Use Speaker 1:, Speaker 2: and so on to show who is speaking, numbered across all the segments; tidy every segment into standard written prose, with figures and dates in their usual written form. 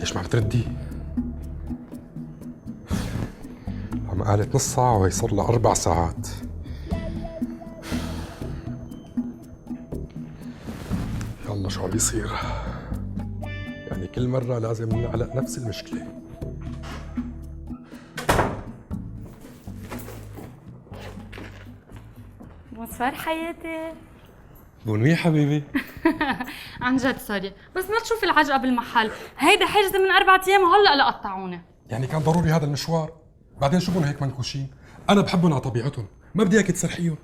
Speaker 1: ليش ما عم تردي؟ عم قالت نص ساعة وهي صار لها 4 ساعات. يلا شو عم بيصير؟ يعني كل مرة لازم نعلق نفس المشكلة.
Speaker 2: بونسوار حياتي.
Speaker 1: بونوي حبيبي.
Speaker 2: عن جد سوري، بس ما تشوفي العجقة بالمحل، هيدا حجز من 4 أيام وهلا لقطعوني.
Speaker 1: يعني كان ضروري هذا المشوار؟ بعدين شو بهم هيك منكوشين؟ أنا بحبهم على طبيعتهم، ما بدي إياك تسرحيهم.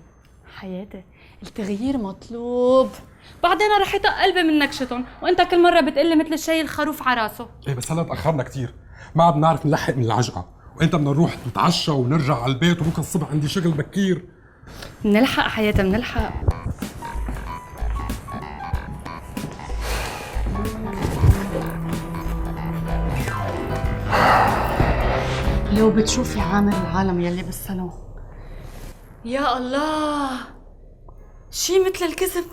Speaker 2: حياتي التغيير مطلوب، بعدين رح يطق قلبي من نكشتهم، وانت كل مرة بتقلي مثل الشاي الخروف على راسه.
Speaker 1: ايه بس هلا تأخرنا كثير، ما عاد نعرف نلحق من العجقة، وانت بدنا نروح نتعشى ونرجع على البيت، وبكره الصبح عندي شغل بكير.
Speaker 2: منلحق حياتي منلحق. لو بتشوفي عامر العالم يلي بالصالون، يا الله شي مثل الكذب،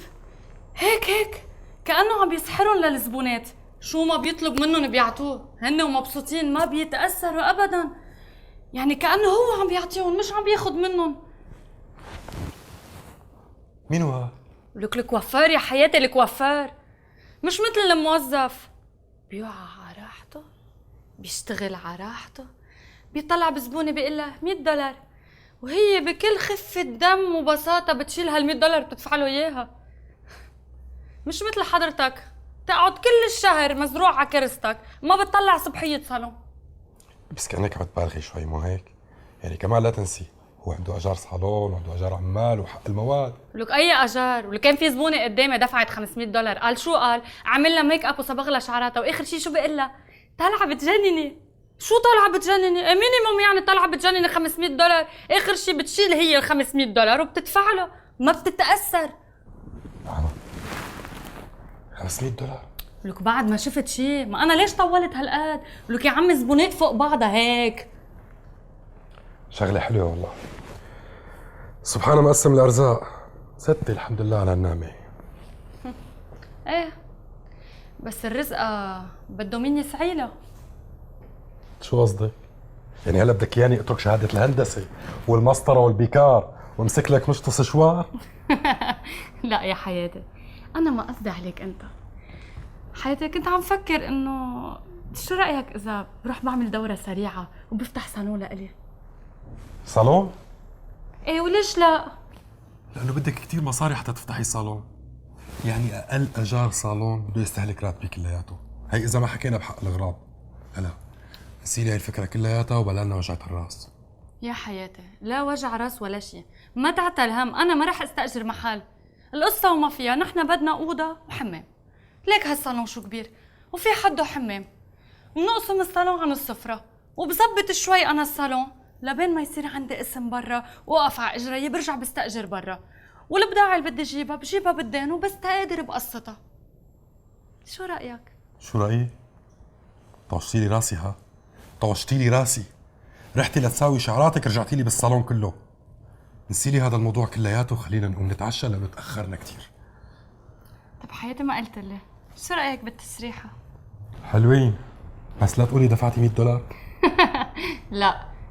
Speaker 2: هيك كأنه عم يسحرهم للزبونات، شو ما بيطلب منهم بيعطوه، هن ومبسوطين ما بيتأثروا أبدا، يعني كأنه هو عم بيعطيهم مش عم بياخد منهم.
Speaker 1: مين هو؟
Speaker 2: لك الكوافير يا حياتي، الكوافير مش مثل الموظف، بيوعى على راحته، بيشتغل على راحته، بيطلع بزبونة بيقول لها $100، وهي بكل خفة دم وبساطة بتشيل هال$100 بتدفع له إياها. مش مثل حضرتك تقعد كل الشهر مزروع على كرستك، ما بتطلع صبحية صالون.
Speaker 1: بس كأنك عم تبالغي شوي، مو هيك؟ يعني كمان لا تنسي هو عنده اجار صالون وعنده اجار عمال وحق المواد.
Speaker 2: ولك اي اجار، ولك كان في زبونه قدامي دفعت $500، قال شو؟ قال عامل لها ميك اب وصبغ لها شعراتها، واخر شيء شو بقول لها؟ طالعه بتجنني. شو طالعه بتجنني؟ مينيموم يعني طالعه بتجنني $500، اخر شيء بتشيل هي $500 وبتدفع له، ما بتتاثر.
Speaker 1: $500؟
Speaker 2: ولك بعد ما شفت شيء، ما انا ليش طولت هالقد؟ ولك يا عم زبونات فوق بعضها هيك.
Speaker 1: شغله حلوه والله، سبحانه مقسم الارزاق. ستي الحمد لله على النعمه.
Speaker 2: ايه بس الرزق بده مين يسعي له.
Speaker 1: شو قصدك؟ يعني هلا بدك اياني اترك شهاده الهندسه والمسطره والبيكار وامسك لك مشط سشوار؟
Speaker 2: لا يا حياتي، انا ما قصدي عليك انت. حياتي كنت عم فكر انه شو رايك اذا بروح بعمل دوره سريعه وبفتح صالون لإلي؟
Speaker 1: صالون؟
Speaker 2: ايه وليش لا؟
Speaker 1: لانه بدك كثير مصاري حتى تفتحي صالون. يعني اقل اجار صالون بده يستهلك راتبي كلياته، هي اذا ما حكينا بحق الاغراض. هلا نسيلي هي الفكره كلياتها وبلا لنا وجعة الراس.
Speaker 2: يا حياتي لا وجع راس ولا شيء، ما تعتل هم، انا ما رح استاجر محل، القصه وما فيها، نحن بدنا اوضه وحمام، ليك هالصالون شو كبير وفي حده حمام، بنقسم الصالون عن السفره، وبظبط شوي انا الصالون لبين ما يصير عندي اسم برا واقف على اجري برجع بستاجر برا، والبضاعه اللي بدي اجيبها بجيبها بالدين وبستقادر بقسطها. شو رايك؟
Speaker 1: شو رايي؟ طوشتي لي راسي، ها طوشتي لي راسي. رحتي لتساوي شعراتك رجعتي لي بالصالون كله. نسيلي هذا الموضوع كلياته وخلينا نقوم نتعشى لانه تاخرنا كثير.
Speaker 2: طب حياتي ما قلت لي، شو رايك بالتسريحه؟
Speaker 1: حلوين، بس لا تقولي دفعتي $100.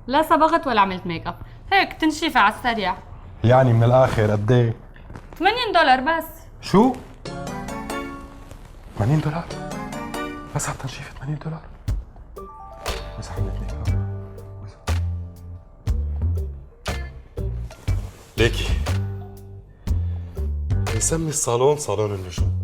Speaker 2: لا صبغت ولا عملت ميك اب، هيك تنشيفة على السريع.
Speaker 1: يعني من الاخر قد ايه؟
Speaker 2: $80 بس.
Speaker 1: شو؟ $80 بس على التنشيفة؟ $80 بس عملت ميك اب. ليكي نسمي الصالون صالون النجوم.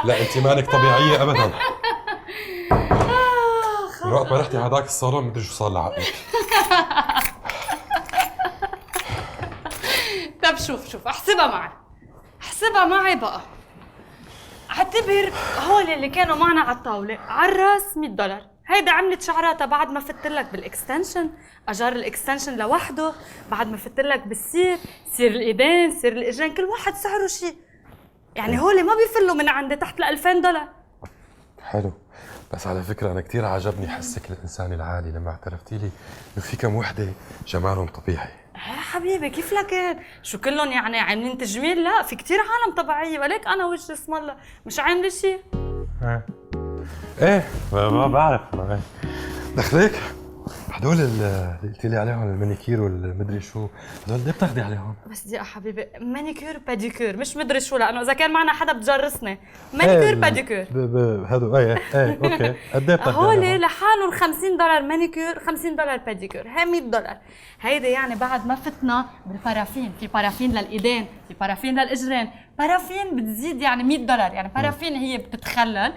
Speaker 1: لا انت مالك طبيعية ابدا. من وقت ما رحتي هذاك الصالون مدري شو صار لعقلك.
Speaker 2: طب شوف احسبها معي بقى. اعتبر هول اللي كانوا معنا على الطاولة على الراس $100، هيدا عملت شعراتها بعد ما فت لك بالاكستنشن، اجار الاكستنشن لوحده، بعد ما فت لك بالسير، سير الايدين، سير الاجرين، كل واحد سعره شيء، يعني هول ما بيفلوا من عندي تحت $2000.
Speaker 1: حلو. بس على فكرة أنا كتير عجبني حسك الإنسان العالي لما اعترفتي لي إنه في كم وحدة جمالهم طبيعي.
Speaker 2: حبيبي كيف لكن؟ شو كلهم يعني عاملين تجميل؟ لا، في كتير عالم طبيعية، ولك أنا وجهي اسم الله مش عاملة شيء.
Speaker 1: إيه ما بعرف ما دخلك. هدول اللي قلت لي عليهم المانيكير والمدري شو، هدول ليه بتاخدي عليهم؟
Speaker 2: بس دقيقة حبيبي، مانيكير باديكير مش مدري شو، لأنه إذا كان معنا حدا بجرسني. مانيكير باديكير
Speaker 1: هدول ايه اوكي. قد ايه بتاخدي عليهم؟
Speaker 2: هول لحالهم $50 مانيكير، $50 باديكير، هي $100. هيدا يعني بعد ما فتنا بالبارافين، في بارافين للإيدين، في بارافين للإجرين، بارافين بتزيد يعني $100، يعني بارافين هي بتتخلل،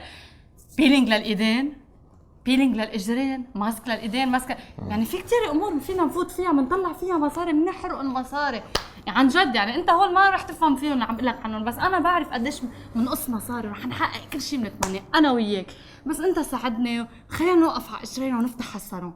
Speaker 2: بيلينج للإيدين، بيلينج للاجرين، ماسك للايدين، ماسك، يعني في كثير امور فينا نفوت فيها، بنطلع فيها مصاري، بنحرق المصاري، يعني عن جد. يعني انت هول ما رح تفهم فيهم اللي عم بقول لك عنهم، بس انا بعرف قديش بنقص مصاري، رح نحقق كل شيء بنتمناه انا وياك، بس انت ساعدني خلينا نوقف على اجرينا ونفتح هالصالون.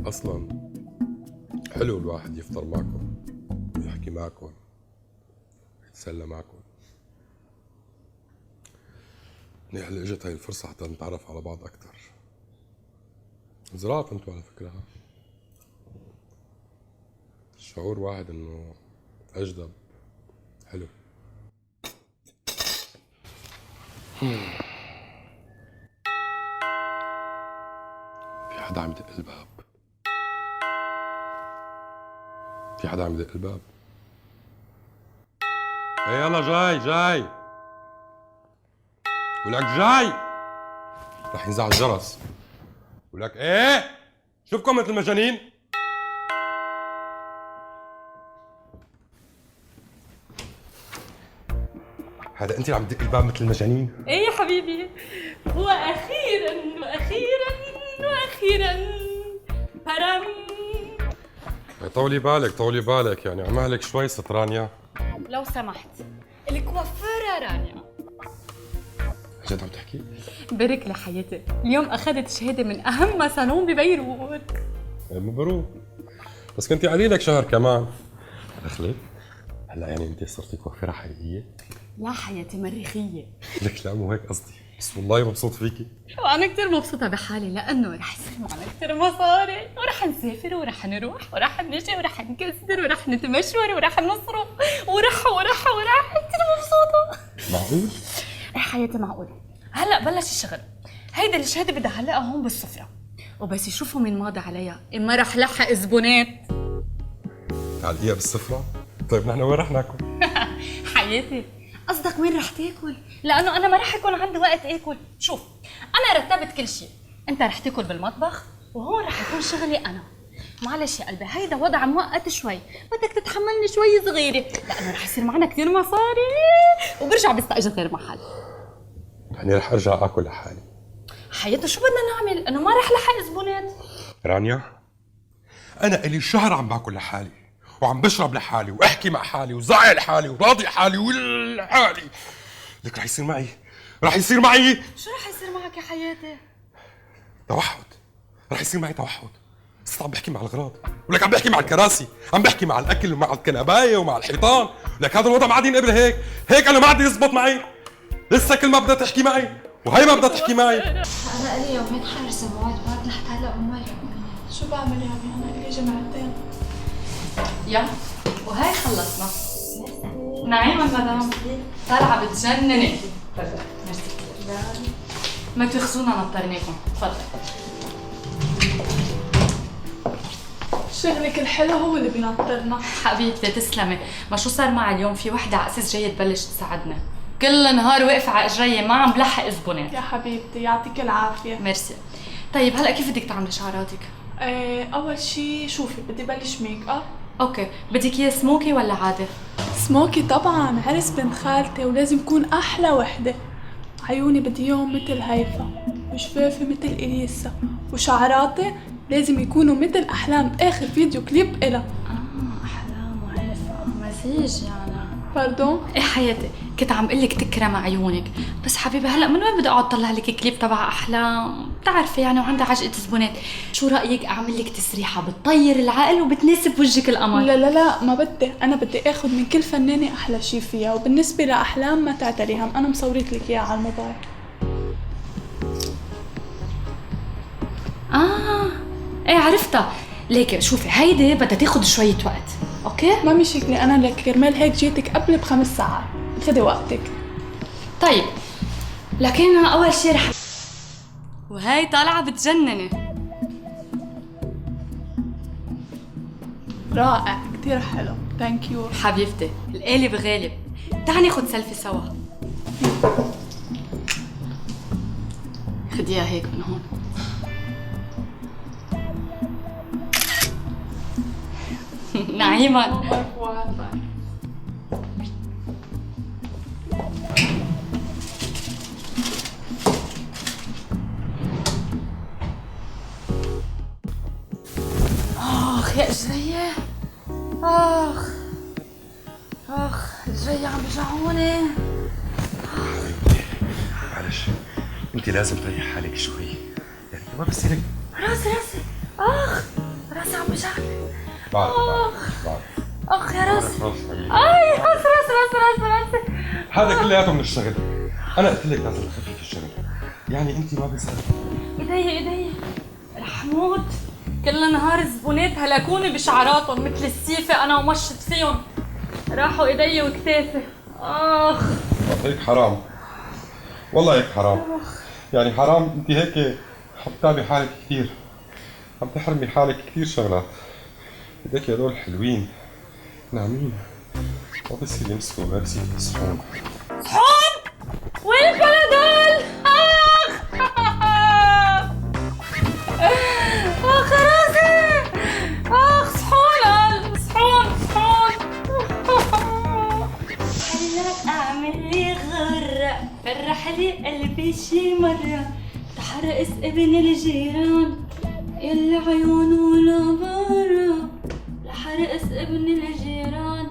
Speaker 1: اصلا حلو الواحد يفطر معكم ويحكي معكم يتسلى معكم. منيح اللي اجت هاي الفرصة حتى نتعرف على بعض أكثر. زراعة انتوا على فكرة. شعور واحد انه اجدب حلو. في حدا عم يدق الباب. في حدا عم يدق الباب. ايه يلا جاي ولك جاي. رح ينزع الجرس ولك ايه شوفكم مثل المجانين. هذا انت اللي عم تدق الباب مثل المجانين؟
Speaker 2: ايه يا حبيبي، واخيرا برم.
Speaker 1: طولي بالك يعني عمالك شوي ست رانيا.
Speaker 2: لو سمحت، الكوافيرة رانيا.
Speaker 1: جد عم تحكي؟
Speaker 2: بارك لي حياتي، اليوم اخذت شهادة من اهم صالون ببيروت.
Speaker 1: مبروك. بس كنتي قليلك شهر كمان. دخلك؟ هلا يعني انت صرتي كوافيرة حقيقية؟
Speaker 2: لا حياتي، مريخية.
Speaker 1: لك لا مو هيك قصدي، بس والله مبسوط فيكي.
Speaker 2: وانا كثير مبسوطة بحالي لانه رح يصير معنا كثير مصاري، ورح نسافر ورح نروح ورح نجي ورح نكسر ورح نتمشور ورح نصرف ورح كثير مبسوطة.
Speaker 1: معقول؟
Speaker 2: ايه حياتي معقول. هلا بلش الشغل. هيدي الشهادة بدي اعلقها هون بالسفرة، وبس يشوفوا مين ماضي عليها، اما رح لحق زبونات.
Speaker 1: تعلقيها بالسفرة؟ طيب نحن وين رح ناكل؟
Speaker 2: حياتي قصدك وين رح تاكل؟ لانه انا ما رح يكون عندي وقت اكل. شوف انا رتبت كل شيء، انت رح تاكل بالمطبخ وهون رح يكون شغلي انا. معلش يا قلبي، هيدا وضع مؤقت شوي، بدك تتحملني شوي صغيره لانه رح يصير معنا كثير مصاري وبرجع بستاجر غير محل.
Speaker 1: يعني رح ارجع اكل لحالي.
Speaker 2: حياتي شو بدنا نعمل؟ انه ما رح لحق زبونات.
Speaker 1: رانيا انا الي شهر عم باكل لحالي وعم بشرب لحالي واحكي مع حالي وزعق لحالي وراضي حالي ولحالي. لك رح يصير معي
Speaker 2: شو رح يصير معك يا حياتي؟
Speaker 1: توحد. رح يصير معي توحد. صرت عم بحكي مع الأغراض، ولك عم بحكي مع الكراسي، عم بحكي مع الأكل ومع الكنباية ومع الحيطان. لك هذا الوضع ما عاد ينقبل هيك أنا ما عاد يزبط معي. لسه كل ما بدها تحكي معي وهي ما بدها تحكي معي.
Speaker 3: أنا إلي يومين حارسة مواد بعد لحتى هلا أمي. شو بعمل يا عمي؟ أنا إلي جمعتين.
Speaker 2: يلا وهي خلصنا. نعيما مدام، طالعة بتجنني. ميرسي كثير. ما تاخذونا نطرناكم، تفضل.
Speaker 3: شغلك الحلو هو اللي بينطرنا.
Speaker 2: حبيبتي تسلمي، ما شو صار معي اليوم؟ في وحدة على أساس جاية تبلش تساعدنا، كل نهار واقفة على إجرية ما عم بلحق زبونات.
Speaker 3: يا حبيبتي يعطيك العافية.
Speaker 2: ميرسي. طيب هلا كيف بدك تعملي شعراتك؟
Speaker 3: أول شي شوفي بدي بلش ميك اب.
Speaker 2: اوكي، بدك اياه سموكي ولا عادي؟
Speaker 3: سموكي طبعا، عرس بنت خالتي ولازم يكون أحلى وحدة. عيوني بدي اياهم مثل هيفا، وشفافي مثل إليسا، وشعراتي لازم يكونوا مثل أحلام آخر فيديو كليب إلها.
Speaker 2: أحلام وهيفا مزيج يعني.
Speaker 3: باردون؟
Speaker 2: ايه حياتي، كنت عم قلك تكرم عيونك، بس حبيبي هلا من وين بدي اقعد طلع لك كليب تبع احلام؟ بتعرفي يعني وعندها عجقة زبونات. شو رايك اعمل لك تسريحه بتطير العقل وبتناسب وجهك القمر؟
Speaker 3: لا لا لا، ما بدي. انا بدي اخذ من كل فنانه احلى شي فيها، وبالنسبه لاحلام ما تعتري هم، انا مصوريت لك اياها على الموبايل.
Speaker 2: ايه عرفتها. ليك شوفي هيدي بدها تاخد شويه وقت، اوكي؟
Speaker 3: ما مشكله، انا لك كرمال هيك جيتك قبل ب5 ساعات، خدي وقتك.
Speaker 2: طيب لكن اول شي رح، وهي طالعه بتجنني.
Speaker 3: رائع، كتير حلو، ثانك يو
Speaker 2: حبيبتي القالب غالب. تعالي ناخد سيلفي سوا. خديها هيك من هون. نعيما. آخ يا إجرية، آخ إجرية عم بيجعوني.
Speaker 1: معلش انت لازم تريح حالك شوي، يعني ما بصيرك.
Speaker 2: راسي راسي عم بيجعني.
Speaker 1: بعرف
Speaker 2: آخ يا راسي.
Speaker 1: حبيبي.
Speaker 2: راسي.
Speaker 1: هذا كلياته من الشغل. انا قلت لك لازم تخففي الشغل، يعني انت ما بصير.
Speaker 2: ايدي رح موت. كل نهار الزبونات هلكوني بشعراتهم مثل السيفة، انا ومشت فيهم راحوا ايدي وكتافي. اخ
Speaker 1: هيك حرام، والله هيك حرام. يعني حرام انت هيك عم تتعبي حالك كثير، عم تحرمي حالك كثير شغلات. بدك هدول حلوين ناعمين، ما بصير يمسكوا غير صحون.
Speaker 2: وين كانوا دول؟ اخ راسي. صحون هلأ اعمل لي غرة، فرح لي قلبي شي مرة، تحرقس ابن الجيران يلي عيونه لبرا، لحرقس ابن الجيران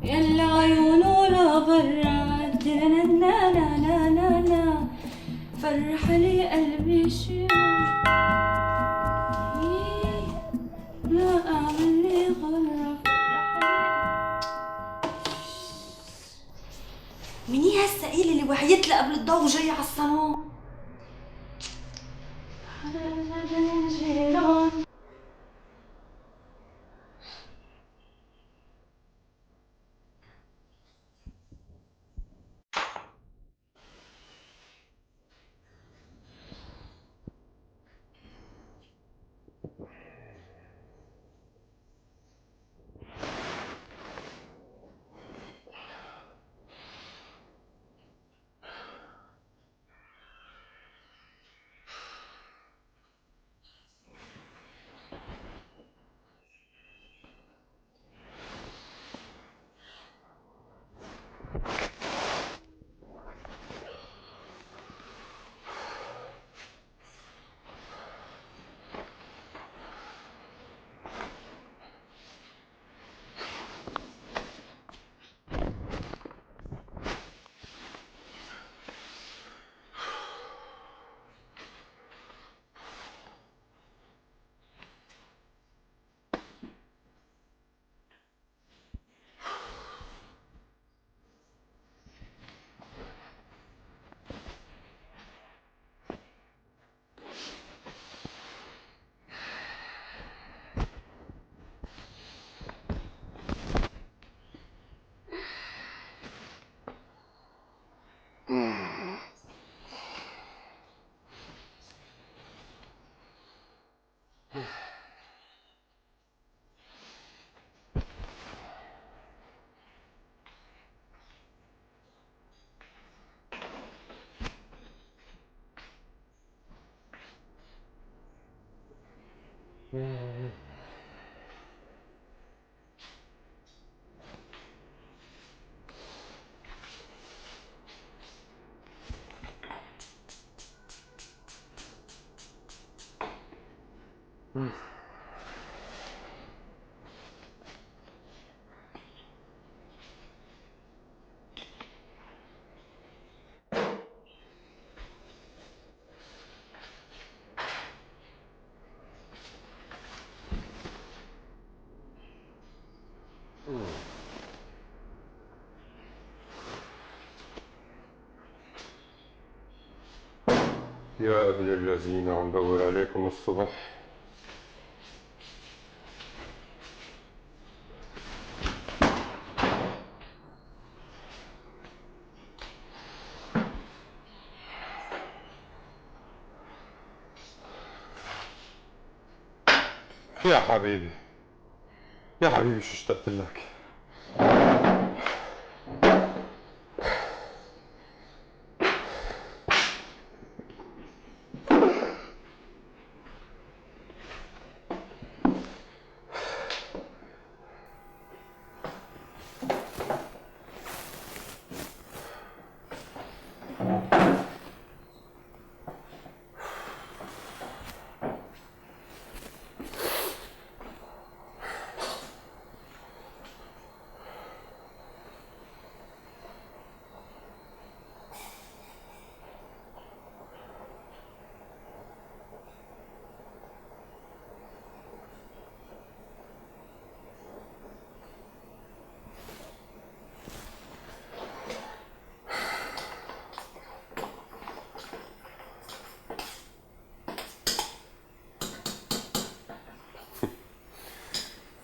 Speaker 2: يلي عيونه لبرا. لا لا لا لا لا، فرح لي قلبي شي لا اعمل لي غرة، مين هي هالثقيلة اللي وعيت لها قبل الضوء وجاية على الصالون؟
Speaker 4: يا ابن الذين عم دور عليكم الصبح. يا حبيبي يا حبيبي شو اشتقت لك.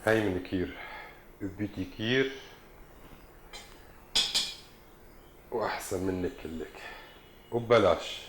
Speaker 4: هاي من كير، بدي كير واحسن منك كلك وببلاش.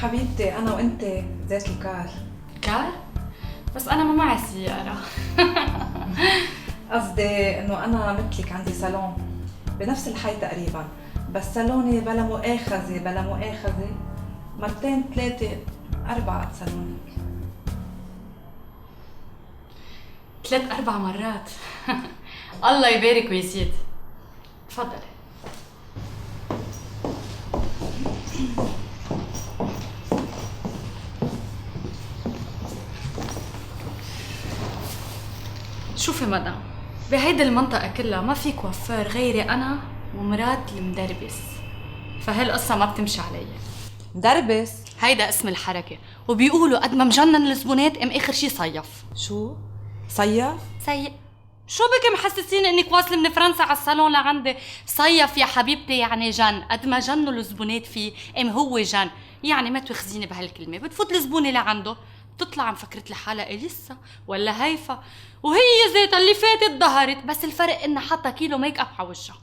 Speaker 5: حبيبتي أنا وأنت ذات الكار.
Speaker 2: كار؟ بس أنا ما معي سيارة.
Speaker 5: قصدي إنه أنا مثلك عندي صالون بنفس الحي تقريبا، بس صالوني بلا مؤاخذة بلا مؤاخذة مرتين ثلاثة 4 صالونك.
Speaker 2: 3-4 مرات. الله يبارك ويزيد. تفضلي. شوفي مدام، بهيدي المنطقة كلها ما في كوافير غيري أنا ومرات المدربس، فهالقصة ما بتمشي علي.
Speaker 5: مدربس؟
Speaker 2: هيدا اسم الحركة، وبيقولوا قد ما مجنن الزبونات آخر شي صيف.
Speaker 5: شو؟ صيف؟
Speaker 2: سيء. شو بك محسسيني انك واصله من فرنسا على الصالون لعندي؟ صيف يا حبيبتي يعني جن، قد ما جنوا الزبونات فيه هو جن، يعني ما تواخذيني بهالكلمه. بتفوت الزبونه لعنده بتطلع مفكرت لحالها اليسا ولا هيفا، وهي ذاتها اللي فاتت ظهرت، بس الفرق انها حاطه كيلو ميك اب على وجهها.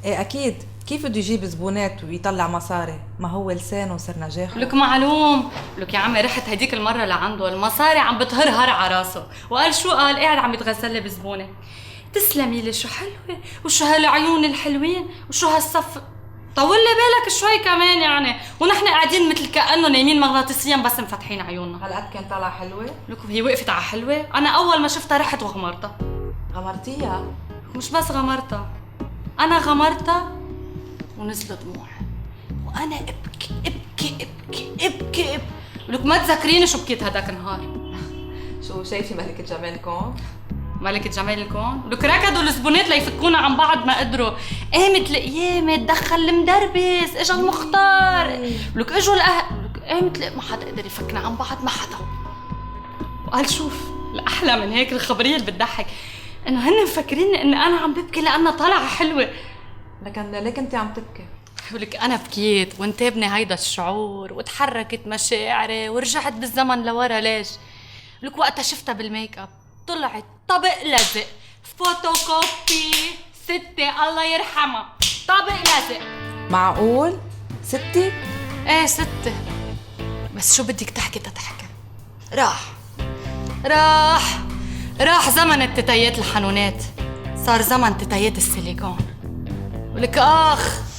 Speaker 5: ايه اكيد، كيف بده يجيب زبونات ويطلع مصاري؟ ما هو لسانه صار نجاح.
Speaker 2: لك معلوم، لك يا عمي رحت هديك المره لعنده المصاري عم بتهرهر على راسه، وقال شو قال؟ قاعد عم يتغزل لي بزبونه. تسلمي لي شو حلوه، وشو هالعيون الحلوين، وشو هالصف، طول لي بالك شوي كمان يعني، ونحن قاعدين مثل كأنه نايمين مغناطيسيا بس مفتحين عيوننا.
Speaker 5: هالقد كان طالع حلوه؟
Speaker 2: لك هي وقفت على حلوه، انا اول ما شفتها رحت وغمرتها.
Speaker 5: غمرتيها؟
Speaker 2: مش بس غمرتها، انا غمرتها ونزلوا دموع، وانا ابكي ابكي ابكي ابكي ابكي. لك ما تذكريني شو بكيت هداك النهار.
Speaker 5: شو شايفه ملكة جمالكم؟
Speaker 2: ملكة جمال الكون؟ لك ركضوا الزبونات ليفكونا عن بعض ما قدروا. قامت القيامة تدخل المدربس، اجا المختار، لك اجوا الاهل، لك قامت ما حدا قدر يفكنا عن بعض، ما حدا. وقال شوف الاحلى من هيك الخبرية اللي بتضحك انه هن مفكرين اني انا عم ببكي لانها طالعة حلوة.
Speaker 5: لكن ليك انت عم تبكي؟
Speaker 2: ولك انا بكيت وانتابني هيدا الشعور وتحركت مشاعري ورجعت بالزمن لورا. ليش؟ لك وقتها شفتها بالميك اب طلعت طبق لزق، فوتوكوبي ستي الله يرحمها، طبق لزق.
Speaker 5: معقول؟ ستي؟
Speaker 2: ايه ستي، بس شو بدك تحكي تتحكي؟ راح زمن التتيات الحنونات، صار زمن تتيات السيليكون. ولك اخ